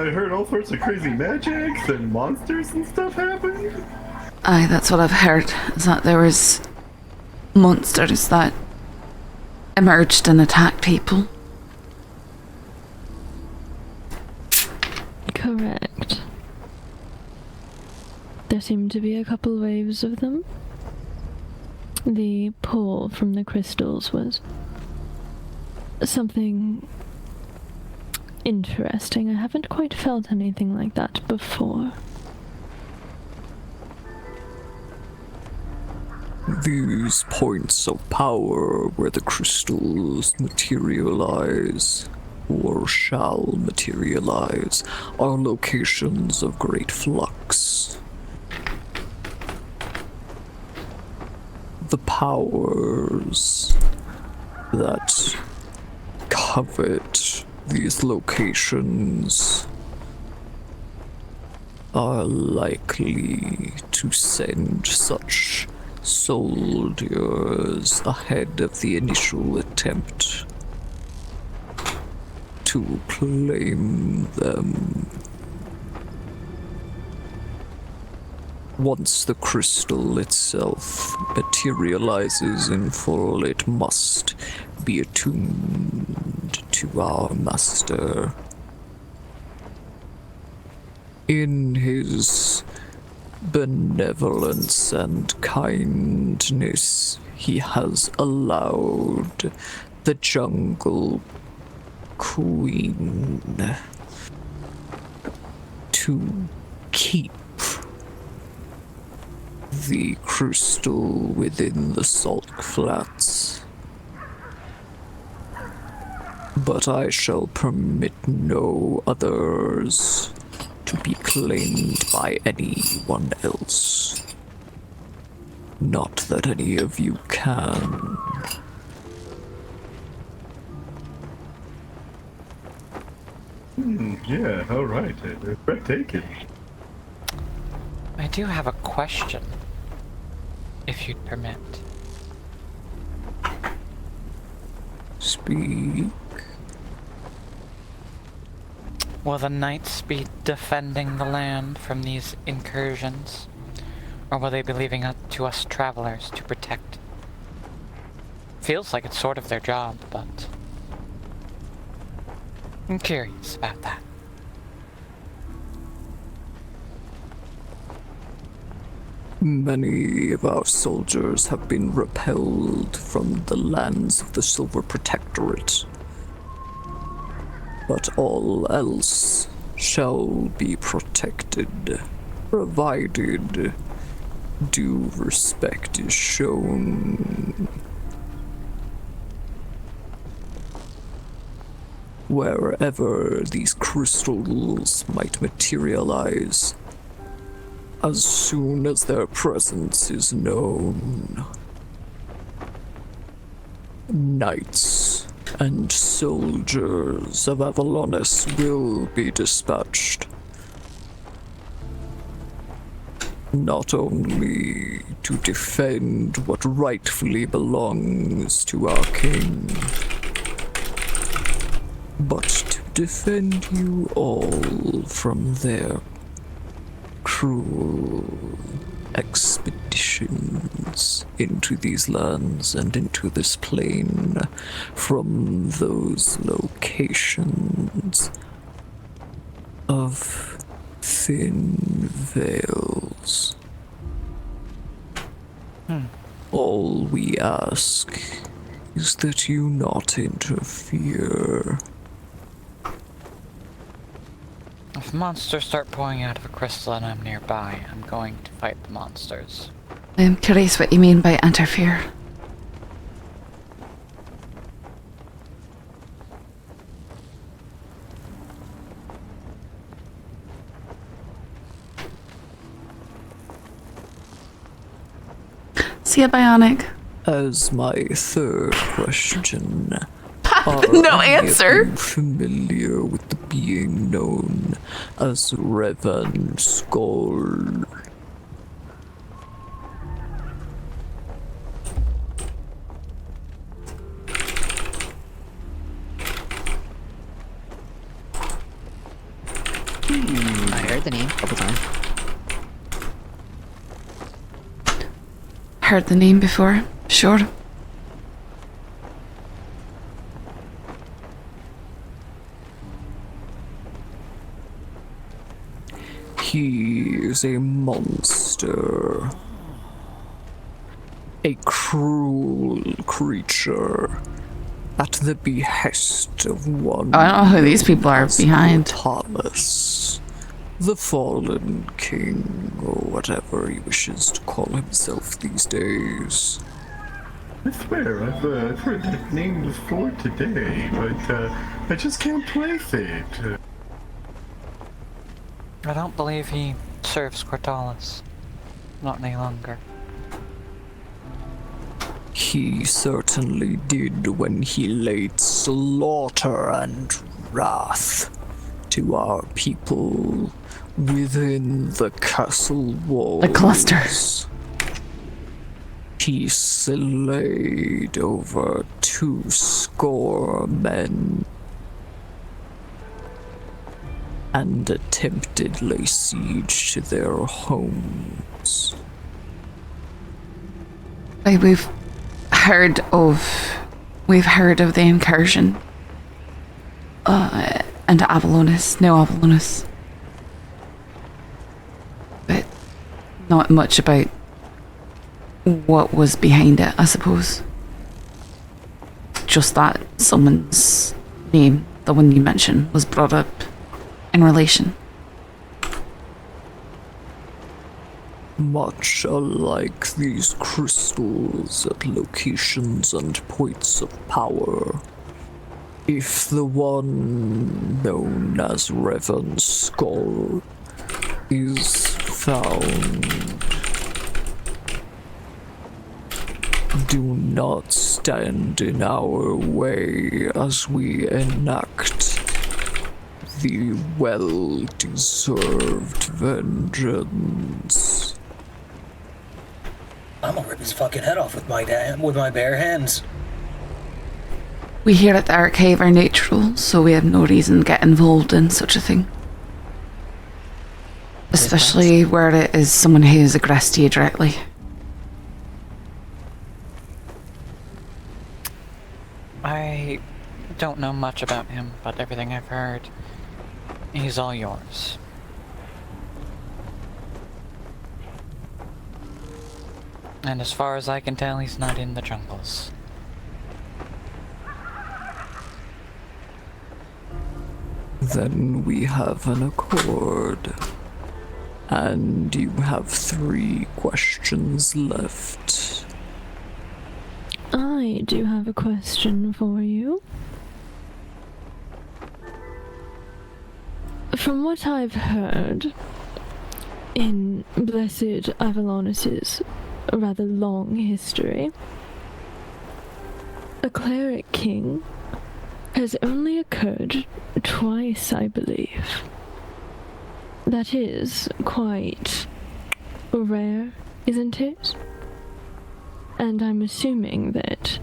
I heard all sorts of crazy magics and monsters and stuff happened. Aye, that's what I've heard, is that there was monsters that emerged and attacked people. Correct. There seemed to be a couple waves of them. The pull from the crystals was something interesting. I haven't quite felt anything like that before. These points of power where the crystals materialize or shall materialize are locations of great flux. The powers that covet these locations are likely to send such soldiers ahead of the initial attempt to claim them. Once the crystal itself materializes in full, it must be attuned to our master. In his benevolence and kindness, he has allowed the Jungle Queen to keep the crystal within the salt flats. But I shall permit no others to be claimed by anyone else. Not that any of you can. Yeah, alright. Breathtaking. I do have a question, if you'd permit. Speak. Will the knights be defending the land from these incursions? Or will they be leaving it to us travelers to protect? Feels like it's sort of their job, but I'm curious about that. Many of our soldiers have been repelled from the lands of the Silver Protectorate, but all else shall be protected, provided due respect is shown. Wherever these crystals might materialize, as soon as their presence is known, knights and soldiers of Avalonis will be dispatched. Not only to defend what rightfully belongs to our king, but to defend you all from their cruel expeditions into these lands and into this plane from those locations of thin veils. All we ask is that you not interfere. If monsters start pouring out of a crystal and I'm nearby, I'm going to fight the monsters. I'm curious what you mean by interfere. See a bionic? As my third question, No answer. Are you familiar with the being known as Revan Skull? heard the name a couple times. Heard the name before, sure. He is a monster. A cruel creature at the behest of one. I don't know who these people are as behind. Thomas, the fallen king, or whatever he wishes to call himself these days. I swear, I've heard that name before today, but I just can't place it. I don't believe he serves Cortalis. Not any longer. He certainly did when he laid slaughter and wrath to our people within the castle walls. The cluster. He slayed over 200 men and attempted lay siege to their homes. Like we've heard of the incursion. And Avalonis, no Avalonis. But not much about what was behind it, I suppose. Just that someone's name, the one you mentioned, was brought up in relation. Much alike these crystals at locations and points of power. If the one known as Revan's skull is found, do not stand in our way as we enact the well-deserved vengeance. I'm gonna rip his fucking head off with my bare hands. We here at the Archive are neutral, so we have no reason to get involved in such a thing. Especially where it is someone who has aggressed you directly. I don't know much about him, but everything I've heard, he's all yours. And as far as I can tell, he's not in the jungles. Then we have an accord. And you have 3 questions left. I do have a question for you. From what I've heard, in Blessed Avalonis' rather long history, a cleric king has only occurred twice, I believe. That is quite rare, isn't it? And I'm assuming that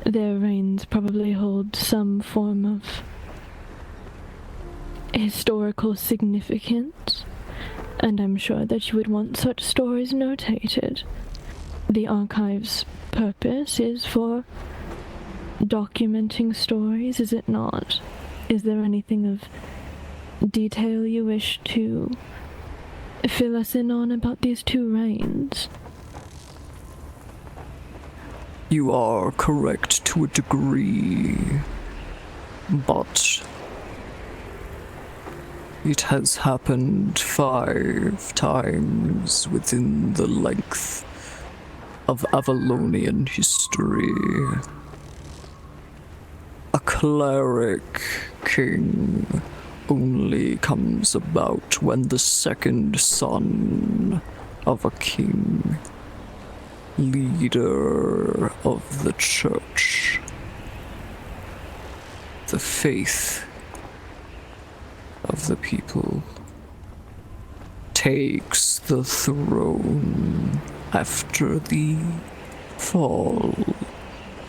their reigns probably hold some form of historical significance, and I'm sure that you would want such stories notated. The archive's purpose is for documenting stories, is it not? Is there anything of detail you wish to fill us in on about these 2 reigns? You are correct to a degree, but it has happened 5 times within the length of Avalonian history. A cleric king only comes about when the 2nd son of a king, leader of the church, the faith of the people, takes the throne after the fall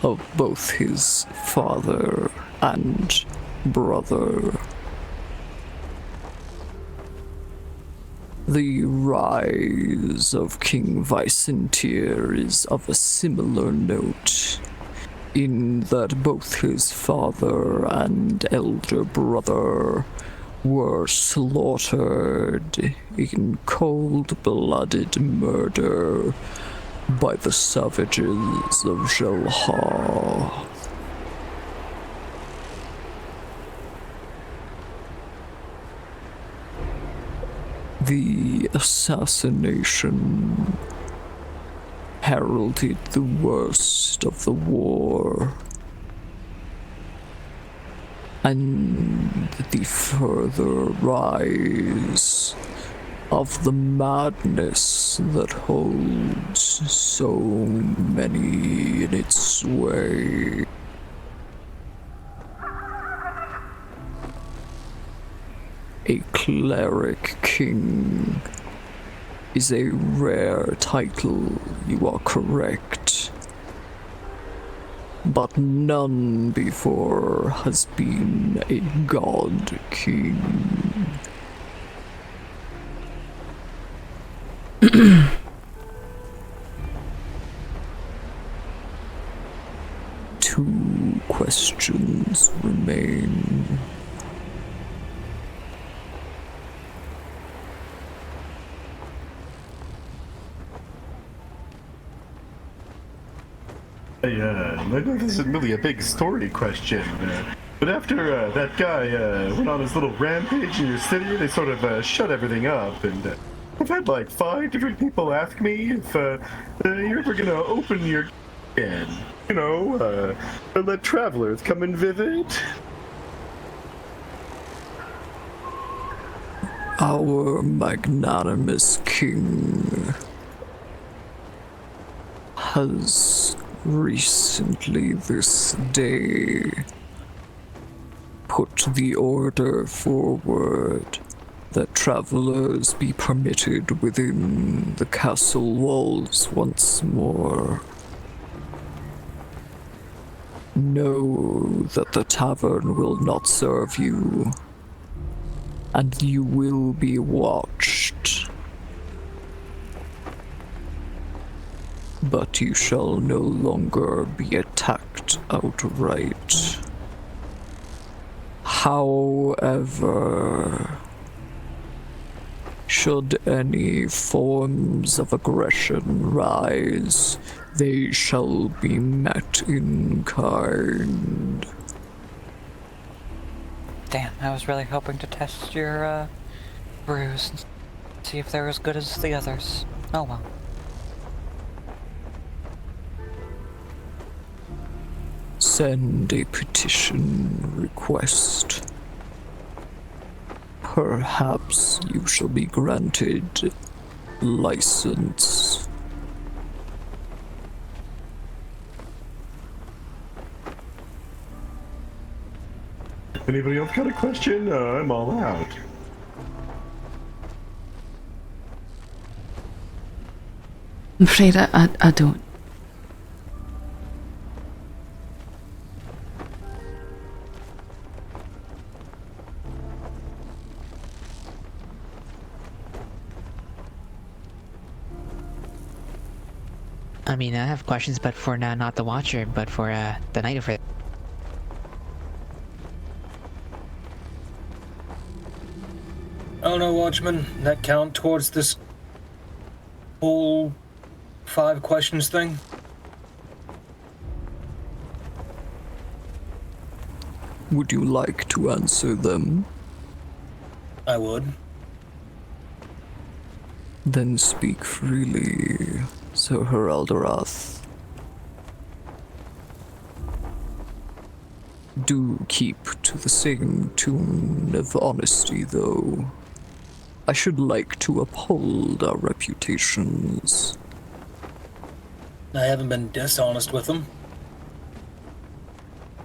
of both his father and brother. The rise of King Vicentier is of a similar note, in that both his father and elder brother were slaughtered in cold-blooded murder by the savages of Jelha. The assassination heralded the worst of the war, and the further rise of the madness that holds so many in its sway. A cleric king is a rare title, you are correct. But none before has been a god king. Two questions remain. I know this isn't really a big story question, but after that guy went on his little rampage in your city, they sort of shut everything up, and I've had like 5 different people ask me if you're ever gonna open your again, you know, and let travelers come and visit. Our magnanimous king has recently this day put the order forward that travelers be permitted within the castle walls once more. Know that the tavern will not serve you, and you will be watched. But you shall no longer be attacked outright. However, should any forms of aggression rise, they shall be met in kind. Damn, I was really hoping to test your, brews and see if they're as good as the others. Oh well. Send a petition request. Perhaps you shall be granted license. Anybody else got a question? I'm all out. I'm afraid I don't. I mean, I have questions, but for now, not the Watcher, but for the Night of it. Oh no, Watchman, that count towards this whole 5 questions thing? Would you like to answer them? I would. Then speak freely, Sir Heraldorath. Do keep to the same tune of honesty, though. I should like to uphold our reputations. I haven't been dishonest with them.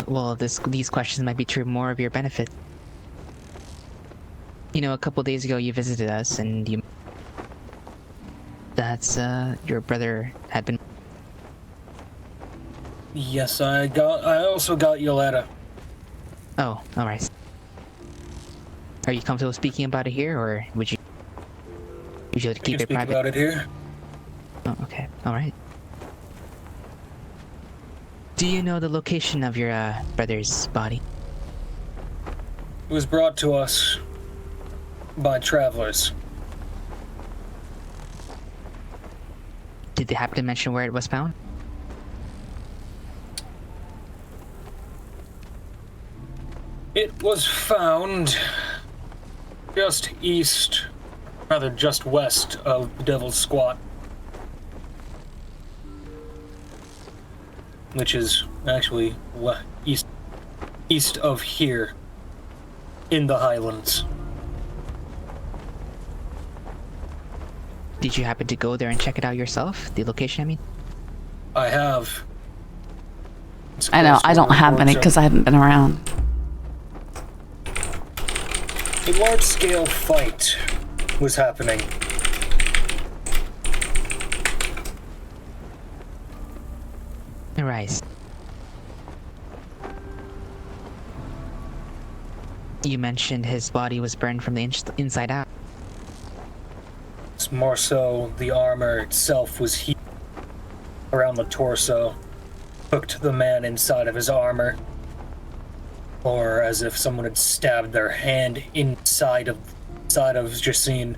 Well, these questions might be true more of your benefit. You know, a couple days ago you visited us, and you... That's, your brother had been... Yes, I also got your letter. Oh, alright. Are you comfortable speaking about it here, or would you... You should I can keep it speak private. about it here. Oh, okay. Alright. Do you know the location of your brother's body? It was brought to us by travelers. Did they happen to mention where it was found? It was found just west of the Devil's Squat. Which is actually east of here, in the Highlands. Did you happen to go there and check it out yourself? The location, I mean? I have. It's I know, close to I don't where have we any work, because I haven't been around. a large-scale fight was happening. Right. You mentioned his body was burned from the inside out. It's more so the armor itself was heat around the torso, hooked the man inside of his armor, or as if someone had stabbed their hand inside of Jacine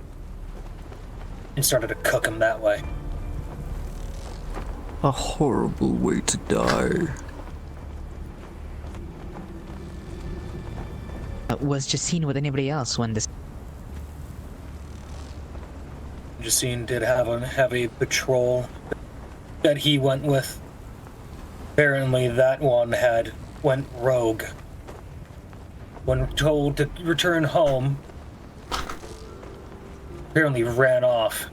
and started to cook him that way. A horrible way to die. Was Jacine with anybody else when this... Jacine did have a patrol that he went with. Apparently that one went rogue. When told to return home, apparently ran off,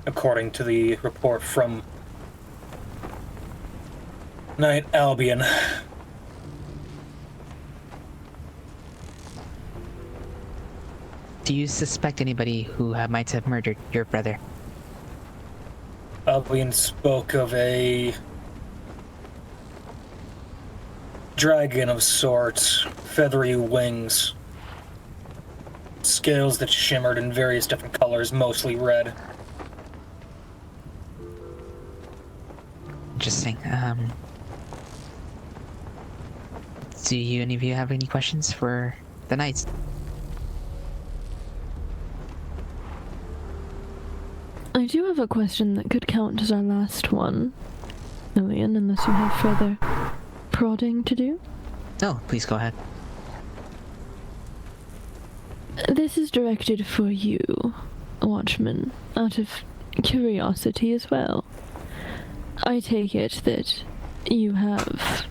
according to the report from Night Albion. Do you suspect anybody who might have murdered your brother? Albion spoke of a dragon of sorts, feathery wings, scales that shimmered in various different colors, mostly red. Interesting. Do any of you have any questions for the knights? I do have a question that could count as our last one, Lillian, unless you have further prodding to do. No, please go ahead. This is directed for you, Watchman, out of curiosity as well. I take it that you have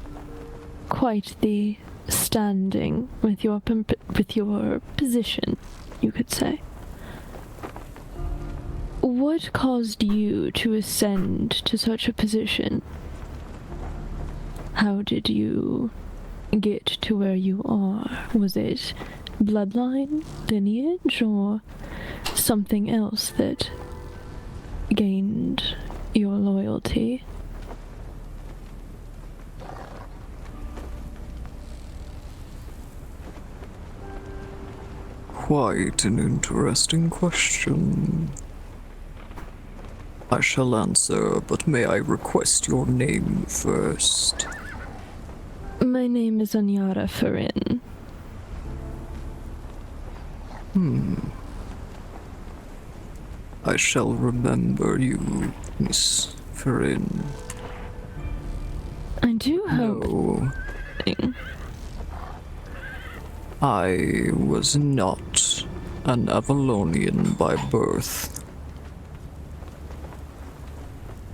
quite the standing with your position, you could say. What caused you to ascend to such a position? How did you get to where you are? Was it bloodline, lineage, or something else that gained your loyalty? Quite an interesting question. I shall answer, but may I request your name first? My name is Anyara Farin. I shall remember you, Miss Farin. I do hope. No, I was not an Avalonian by birth.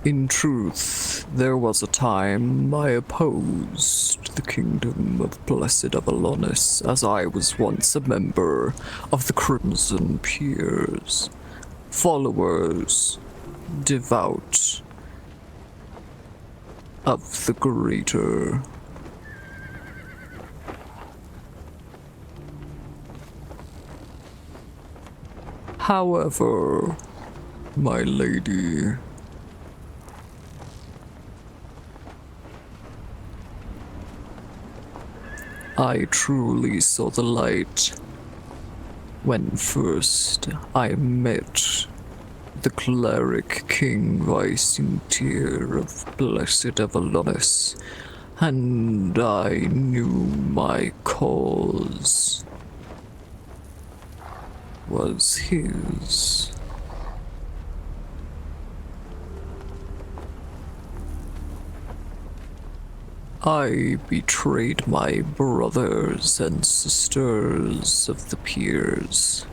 In truth, there was a time I opposed the kingdom of Blessed Avalonis, as I was once a member of the Crimson Peers, followers, devout of the Greater. However, my lady, I truly saw the light When first I met the cleric King Vicentir of Blessed Avalonis, and I knew my cause was his. I betrayed my brothers and sisters of the peers.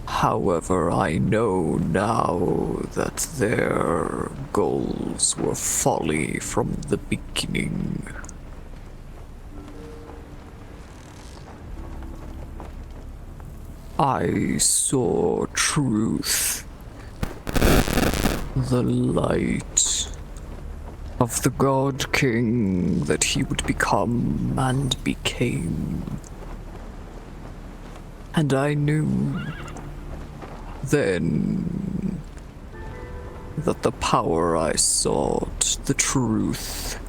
However, I know now that their goals were folly from the beginning. I saw truth, the light of the God King that he would become and became. And I knew then that the power I sought, the truth,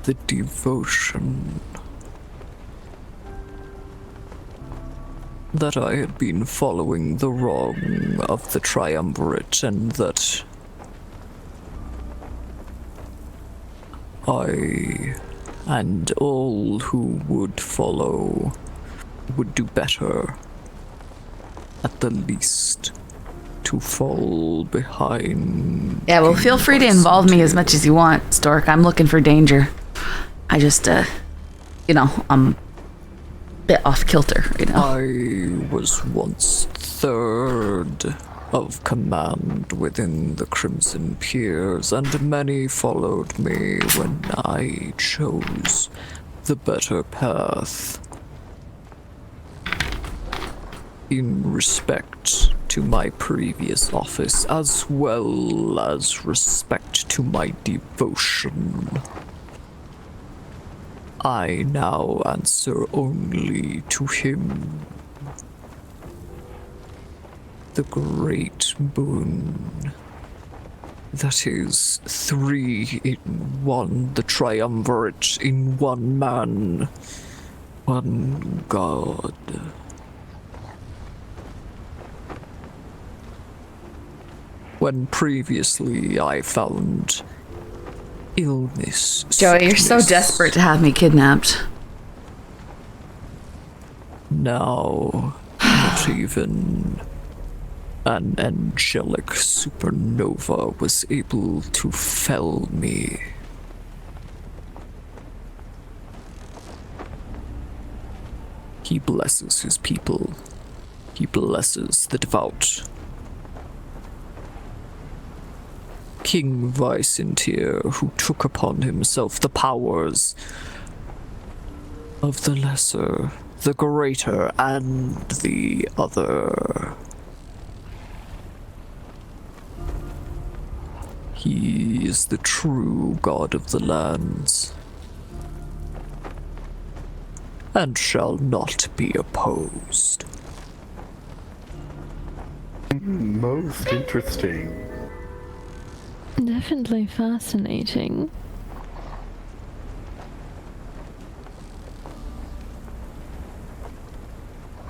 the devotion, that I had been following the wrong of the triumvirate, and that I and all who would follow would do better, at the least, to fall behind. Yeah, well, feel free to involve me as much as you want, Stork. I'm looking for danger. I just, I'm a bit off kilter right now. I was once third of command within the Crimson Peers, and many followed me when I chose the better path. In respect to my previous office, as well as respect to my devotion, I now answer only to him. The great boon that is 3 in 1, the triumvirate in one man, one God. When previously I found illness, Joey, you're so sickness, desperate to have me kidnapped. now not even an angelic supernova was able to fell me. He blesses his people. He blesses the devout. King Vicentir, who took upon himself the powers of the lesser, the greater, and the other. He is the true god of the lands, and shall not be opposed. Most interesting. Definitely fascinating.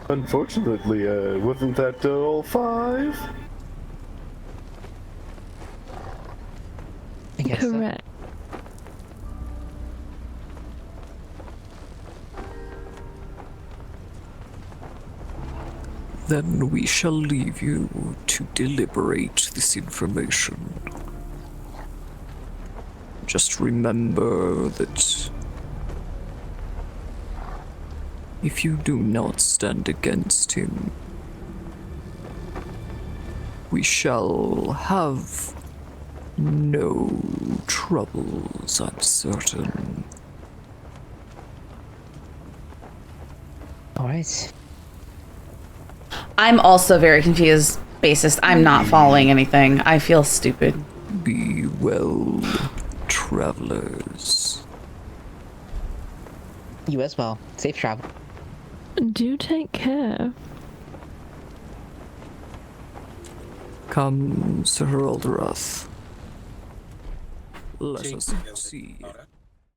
Unfortunately, wasn't that all 5? I guess so. Correct. Then we shall leave you to deliberate this information. Just remember that if you do not stand against him, we shall have no troubles, I'm certain. Alright. I'm also very confused, bassist. I'm not following anything. I feel stupid. Be well, travelers. You as well. Safe travel. Do take care. Come, Sir Aldorath. Let Take us care, see. Alright.